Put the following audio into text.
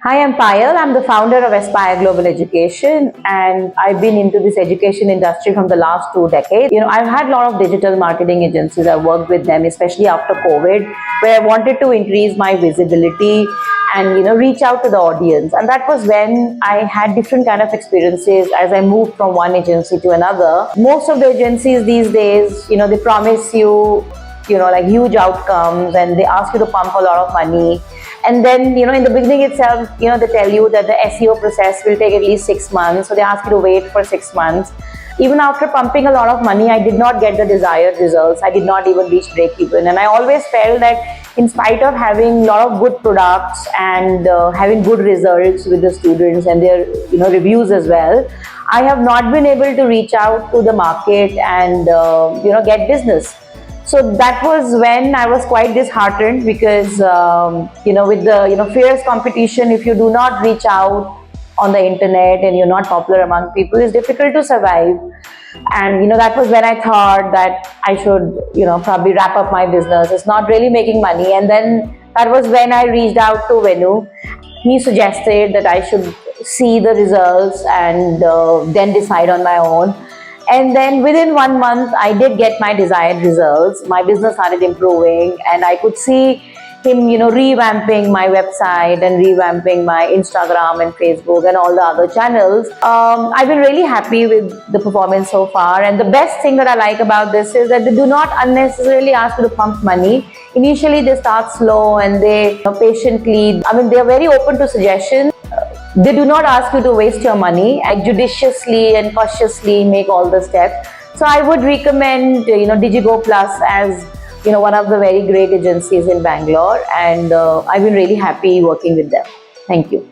Hi, I'm Payal. I'm the founder of Aspire Global Education, and I've been into this education industry from the last 2 decades. I've had a lot of digital marketing agencies. I worked with them, especially after COVID, where I wanted to increase my visibility and reach out to the audience. And that was when I had different kind of experiences as I moved from one agency to another. Most of the agencies these days, they promise you like huge outcomes, and they ask you to pump a lot of money. And then, in the beginning itself, they tell you that the SEO process will take at least 6 months. So they ask you to wait for 6 months. Even after pumping a lot of money, I did not get the desired results. I did not even reach break even. And I always felt that in spite of having a lot of good products and having good results with the students and their, reviews as well, I have not been able to reach out to the market and, get business. So that was when I was quite disheartened because, with the, fierce competition, if you do not reach out on the internet and you're not popular among people, it's difficult to survive. And, that was when I thought that I should, probably wrap up my business. It's not really making money. And then that was when I reached out to Venu. He suggested that I should see the results and then decide on my own. And then within 1 month, I did get my desired results. My business started improving, and I could see him, revamping my website and revamping my Instagram and Facebook and all the other channels. I've been really happy with the performance so far. And the best thing that I like about this is that they do not unnecessarily ask you to pump money. Initially, they start slow and they patiently, they're very open to suggestions. They do not ask you to waste your money. I judiciously and cautiously make all the steps. So I would recommend, DigiGo Plus as, one of the very great agencies in Bangalore. And I've been really happy working with them. Thank you.